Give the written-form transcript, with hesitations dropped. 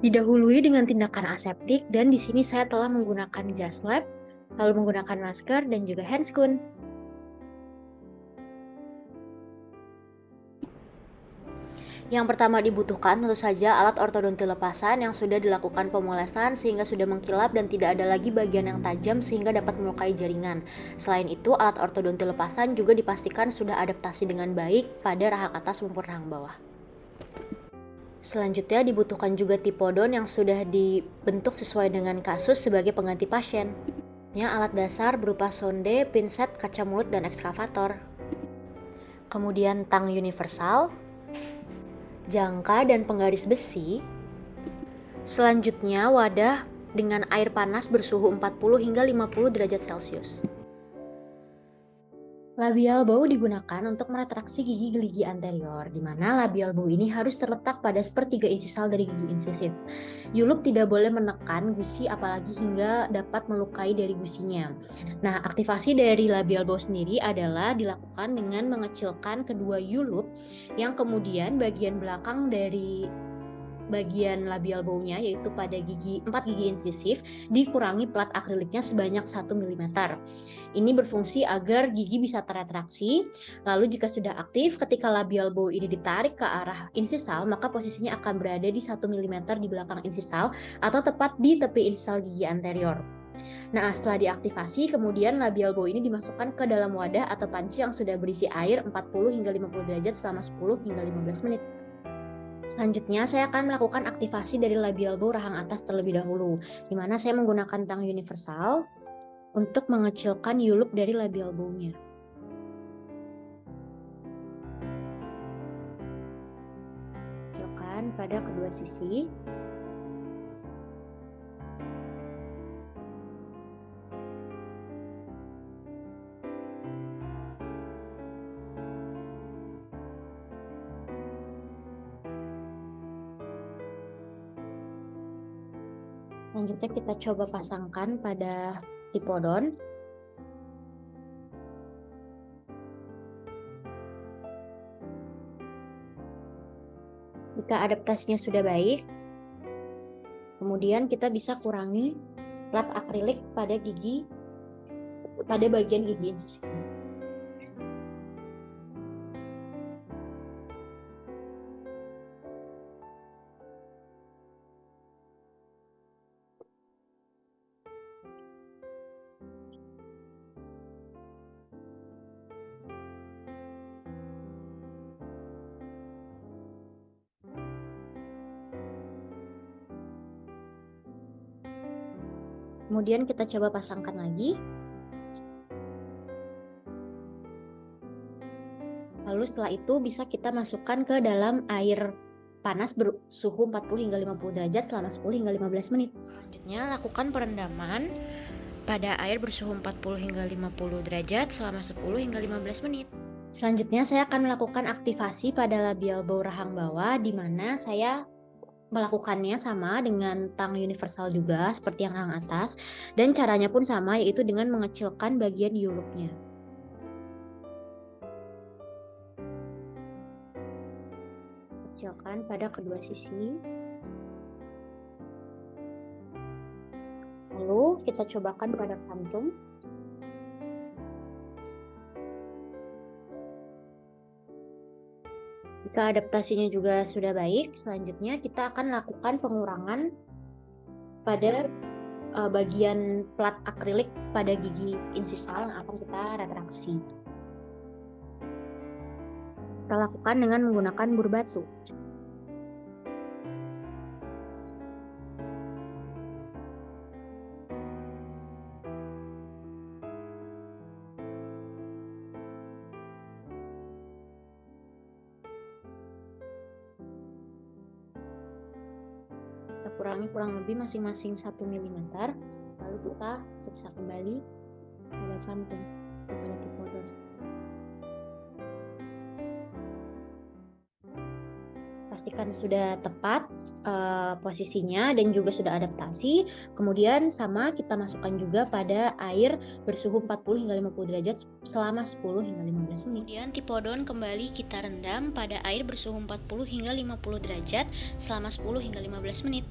Didahului dengan tindakan aseptik dan di sini saya telah menggunakan jas lab, lalu menggunakan masker dan juga handscoon. Yang pertama dibutuhkan tentu saja alat ortodonti lepasan yang sudah dilakukan pemolesan sehingga sudah mengkilap dan tidak ada lagi bagian yang tajam sehingga dapat melukai jaringan. Selain itu, alat ortodonti lepasan juga dipastikan sudah adaptasi dengan baik pada rahang atas maupun rahang bawah. Selanjutnya dibutuhkan juga tipodon yang sudah dibentuk sesuai dengan kasus sebagai pengganti pasien. Alat dasar berupa sonde, pinset, kaca mulut, dan ekskavator. Kemudian tang universal, jangka dan penggaris besi. Selanjutnya wadah dengan air panas bersuhu 40 hingga 50 derajat Celcius. Labial bow digunakan untuk meretraksi gigi anterior, di mana labial bow ini harus terletak pada sepertiga insisal dari gigi insisif. Yulup tidak boleh menekan gusi apalagi hingga dapat melukai dari gusinya. Nah, aktivasi dari labial bow sendiri adalah dilakukan dengan mengecilkan kedua yulup yang kemudian bagian belakang dari bagian labial bow-nya yaitu pada 4 gigi insisif dikurangi plat akriliknya sebanyak 1 mm. Ini berfungsi agar gigi bisa teretraksi. Lalu jika sudah aktif, ketika labial bow ini ditarik ke arah insisal, maka posisinya akan berada di 1 mm di belakang insisal atau tepat di tepi insisal gigi anterior. Nah, setelah diaktifasi, kemudian labial bow ini dimasukkan ke dalam wadah atau panci yang sudah berisi air 40 hingga 50 derajat selama 10 hingga 15 menit. Selanjutnya, saya akan melakukan aktivasi dari labial bow rahang atas terlebih dahulu, di mana saya menggunakan tang universal untuk mengecilkan yulup dari labial bow-nya. Kecilkan pada kedua sisi. Selanjutnya kita coba pasangkan pada tipodon. Jika adaptasinya sudah baik, kemudian kita bisa kurangi plat akrilik pada bagian gigi insisif. Kemudian kita coba pasangkan lagi. Lalu setelah itu bisa kita masukkan ke dalam air panas bersuhu 40 hingga 50 derajat selama 10 hingga 15 menit. Selanjutnya lakukan perendaman pada air bersuhu 40 hingga 50 derajat selama 10 hingga 15 menit. Selanjutnya saya akan melakukan aktivasi pada labial bow rahang bawah, di mana saya melakukannya sama dengan tang universal juga seperti yang rahang atas, dan caranya pun sama, yaitu dengan mengecilkan bagian yulupnya. Kecilkan pada kedua sisi. Lalu kita cobakan pada kantung. Jika adaptasinya juga sudah baik, selanjutnya kita akan lakukan pengurangan pada bagian plat akrilik pada gigi insisal yang akan kita retraksi. Kita lakukan dengan menggunakan burbatu. Kita kurangi kurang lebih masing-masing 1 mm, lalu kita periksa kembali pada kantung pada tipodon. Pastikan sudah tepat posisinya dan juga sudah adaptasi. Kemudian sama kita masukkan juga pada air bersuhu 40 hingga 50 derajat selama 10 hingga 15 menit. Kemudian tipodon kembali kita rendam pada air bersuhu 40 hingga 50 derajat selama 10 hingga 15 menit.